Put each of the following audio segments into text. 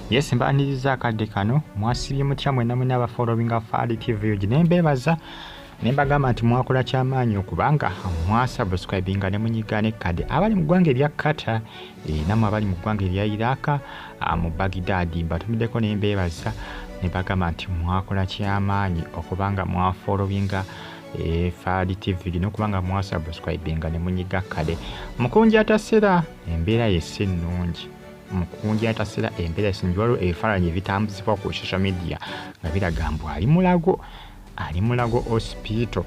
Yes, mbaniriza akadde kano mwasibye mutya mwena mwena abafollowinga Faali TV ugi nembebaza nembagamba nti mwakola kyamaanyi okubanga mwasubscribinga ne munyiga n'ekkadde abali mu ggwanga erya Qatar namwe abali mu ggwanga erya Iraq mu Baghdad mbatumiddeko nembebaza nembagamba nti mwakola kyamaanyi okubanga mwafollowinga Faali TV n'okubanga mwasubscribinga ne munyiga kkadde. Omukunja Ataseera embeera yesse ennungi. Omukunja Ataseera embeera sinjwalo ebifaananyi ebitambuzibwa ku social media nga biraga mbu ali mulago hospital.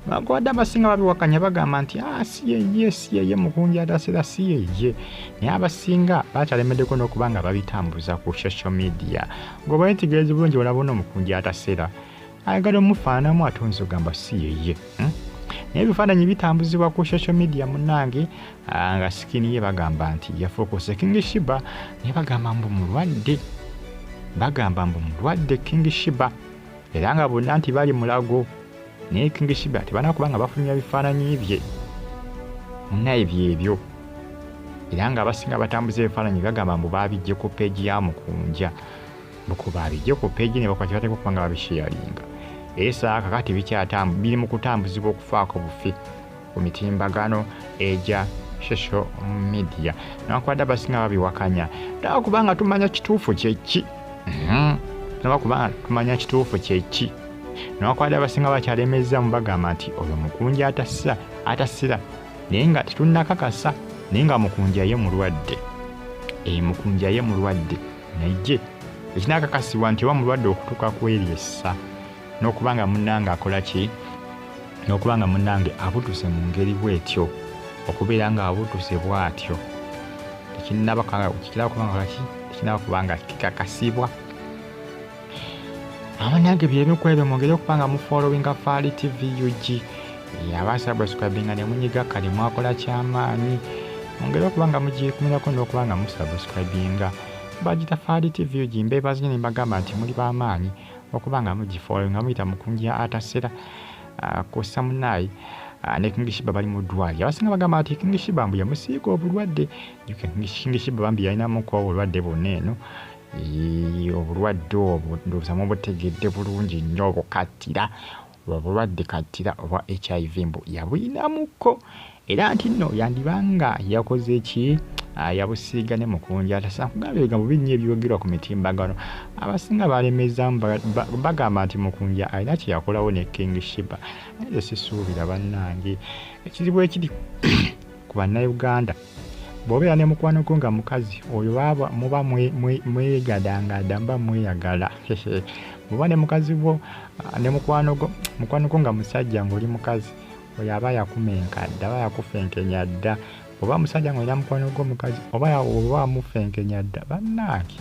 Bagwadde abasinga babiwakanya bagamba nti si yeye Omukunja Ataseera si yeye, naye abasinga bakyalemeddeko n'okubanga babitambuza ku social media. Ng'oba ntegeeza bulungi olabona Omukunja Ataseera ayagala omufaananamu ate oyinza ogamba si yeye. Naye ebifaananyi bitambuzibwa ku social media munnange nga sikini ye bagamba nti yafuukuuse King Shiba naye bagamba mbu mulwadde King Shiba era nga bonna nti bali mulago naye King Shiba tebalina kubanga bafunira bifaananyi bye munnaye byebyo era nga abasinga batambuza ebifaananyi bagamba mbu baabijje ku peegi ya Mukunja baabijje ku peegi ne bakwata bateeka okubanga babisharinga. Esa kakati biri mu kutambuzibwa okufaako bufi ku mitimbagano egya social media. Nakwadde abasinga babiwakanya naye kubanga tumanya kituufu kyeki. Nakwadde abasinga bakyalemeza mu bagamba nti oyo Omukunja Ataseera naye nga tetunnakakasa naye nga Mukunja ye mulwadde. Mukunja ye mulwadde naye ekinakakasibwa nti oba mulwadde okutuuka kweryessa n'okubanga munnange akola ki n'okubanga munnange abutuse mu ngeri bw'etyo okubeera nga abutuse bw'atyo tekinnaba kubanga kikakasibwa. Abanange byebikuba ebyo mwongere okubanga mufollowinga Faali TV UG abasubscribinga ne munyiga kale mwakola kyamaanyi mwongere okubanga mugikumirako n'okubanga musubscribinga bagita Faali TV UG mbebaza ne mbagamba nti muli b'amaanyi okubanga mugifollowinga muyita Mukunja Ataseera kosa munayi ne King Shiba bali mu ddwaliro. Abasinga bagamba nti King Shiba mbu yamusiiga obulwadde. King Shiba Bambi yalinamu ko obulwadde bwonna eno obulwadde obwo ndowooza mubutegedde bulungi nnyo obukattira obulwadde kattira obwa HIV mbu yabulinamuko era nti nno yandibanga yakoze eki yabusiiga ne Mukunja Ataseera. Kugamba ebigambo binnya ebyogerwa ku mitimbagano abasinga balemezamu bagamba nti Mukunja alina kye yakolawo ne King Shiba. Naye sisuubira bannange ekizibu ekiri ku bannayuganda bw'obeera ne mukwano gwo nga mukazi oyo muba mwegadangada muba mweyagala. Muba ne mukazi wo ne mukwano gwo nga musajja ng'oli mukazi oyo aba yakumenkadde aba yakufenkenya dda. Oba musajja ng'olina mukwano gwo mukazi oba amufenkenya dda bannange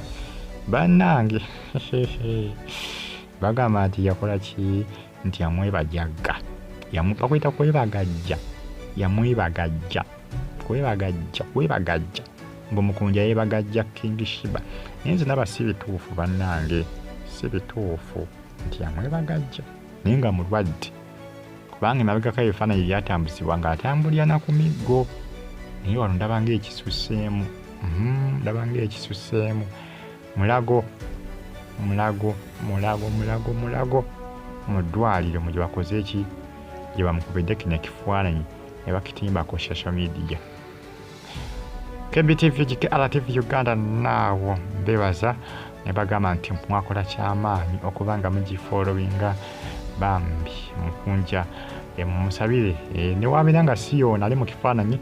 bagamba nti yakola ki nti yamwebajagga bakwita kwebagajja kwebagajja mbu Mukunja yeebagajja King Shiba. Naye nze naba si bituufu bannange si bituufu nti yamwebagajja naye nga mulwadde kubanga emabegako ebifaananyi byatambuzibwa ng'atambulira na ku miggo naye wano ndaba ng'ekisuseemu mulago mu ddwaliro mu gye bakoze eki gye bamukubidde kino ekifaananyi ne bakitimba ku social media. KBTV RTV Uganda naawo mbebaza ne bagamba nti mwakola kyamaanyi okubanga mugifollowinga Bambi Mukunja mumusabire ne wabeera nga si yoona ali mu kifaananyi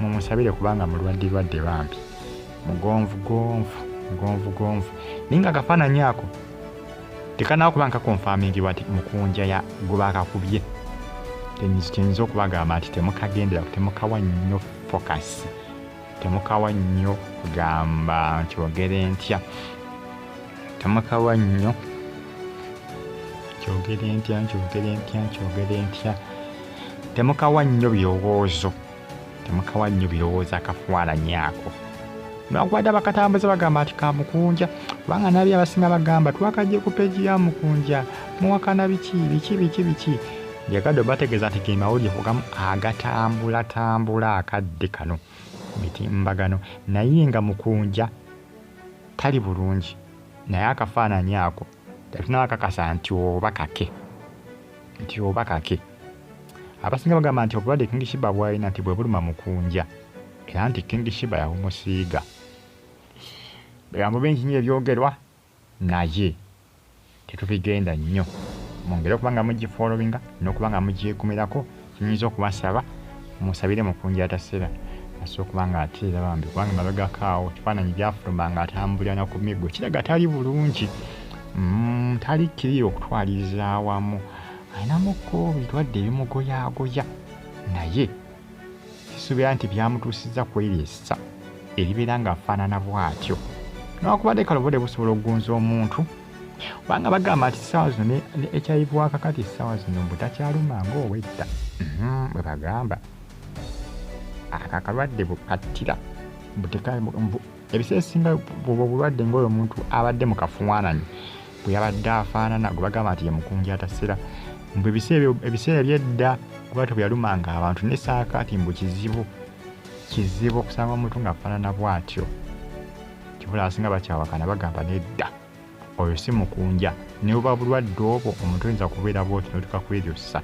mumusabire kubanga mulwadde Bambi mugonvu naye nga akafaananyi ako tekanaakuba nkakonfamingibwa nti Mukunja gwe bakakubye. Kiyinza okubagamba nti temukagendera temukawa nnyo focus temukawa nnyo kugamba kyogere ntya temukawa nnyo birowoozo akafaananyi ako. Nakwadde abakatambuza bagamba nti ka Mukunja kubanga nabi abasinga bagamba twakajje ku peegi ya Mukunja muwakana biki yagadde bategeeza nti ge mawulire kugamu agatambula akadde kano ku mitimbagano naye nga Mukunja katali bulungi naye akafaananyi ako tetunnabakakasa nti oba kake abasinga bagamba nti obulwadde King Shiba bw'alina nti bwe buluma Mukunja era nti King Shiba yabumusiiga. Bigambo bingi nnyo ebyogerwa naye tetubigenda nnyo. Mwongere okuba nga mugifollowinga n'okuba nga mugyekumirako. Kinyinza okubasaba musabire Mukunja Ataseera asobola okuba nga ateera Bambi kubanga emabegako awo ekifaananyi gyafuluma nga atambulira na ku miggo kiraga tali bulungi. Tali kiriyo okutwaliriza awamu. Alinamuko ebirwadde ebimugoyaagoya naye kisuubira nti byamutuusizza kwereesa eribeera ng'afaanana bw'atyo. Newankubadde kale obudde busobola okugonza omuntu kubanga bagamba nti essaawa zino ne HIV wakakati essaawa zino mbu takyaluma ng'owedda. Bwe bagamba akalwadde bukattira ebiseera ebisinga bwoba obulwadde ng'oyo omuntu abadde mu kafaananyi bwe yabadde afaanana gwe bagamba nti ye Mukunja Ataseera. Mbu ebiseera by'edda obulwadde bwe yalumanga abantu n'essaakati mbu kizibu okusanga omuntu ng'afaanana bw'atyo. Kibula abasinga bakyawakana bagamba nedda oyo si Mukunja. Ne buba bulwadde obwo omuntu oyinza kubeera bw'oti n'otuuka ku eryo ssa.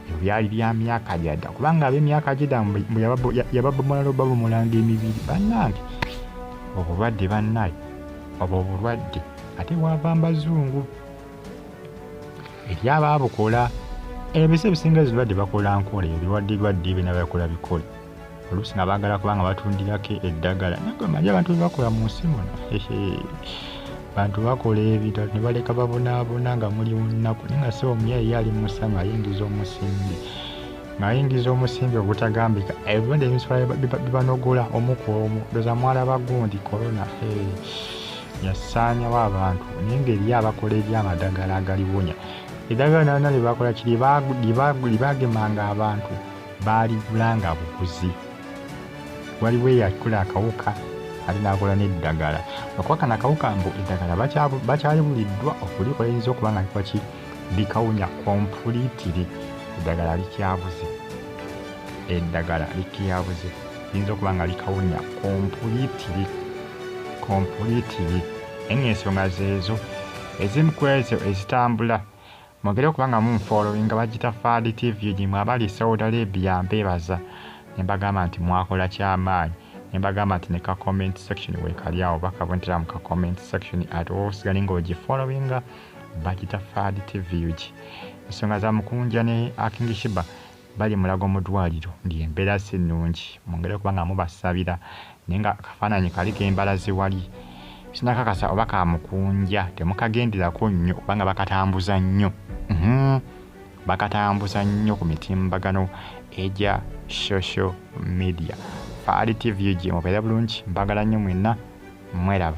Ebyo byali bya myaka gyadda kubanga ab'emyaka gy'edda mbu yababumala babumulanga emibiri. Bannange obulwadde bannaye oba obulwadde ate bwava mbazungu eri abaabukola. Ebiseera ebisinga ezirwadde bakola nkola ebirwadde bina bakola bikole oluusi nga baagala kubanga batundirako eddagala naye manyi abantu bebakola mu nsi muno. Bantu bakola ebintu ne baleka babonaabona nga muli nnaku naye nga si omuyayi ali mu ssama ayingiza omusimbi ogutagambika. Ebirwadde ebisobola bibanogola omu ku omu. Ndowooza mwalaba gundi korona yasaanyawo abantu naye ng'eri abakola ebyamadagala agaliwonya. Eddagala nalina lye bakola kiri baagemanga abantu baaligulanga buguzi. Waliwo eyakula akawuka ate n'akola n'eddagala. Okuba kano akawuka mbu eddagala bakyalibuliddwa okulikola eyinza okuba nga likwaki likawunya kompulitiri. Eddagala likyabuze liyinza okuba nga likawunya kompulitiri. Ensonga zeezo ezimu ku ezo ezitambula. Mwongere okuba nga munfollowinga bagita Fadi TV gimwe abali Saudi Arabia mbeebaza ne mbagamba nti mwakola kyamaanyi. Ne mbagamba nti ne ka comment section weekali awo bakavontera mu ka comment section ate osigale ng'ogifollowinga bagita Fadi TV. Ensonga za Mukunja ne King Shiba bali mulago mu ddwaliro ndi embeera si nnungi. Mwongere okuba nga mubasabira naye nga akafaananyi kaliko embalazi wali. Sinakakasa oba ka Mukunja temukagenderako nnyo kubanga bakatambuza nnyo ku mitimbagano egya social media. Fadi TV mubeere bulungi mbagala nnyo mwenna mweraba.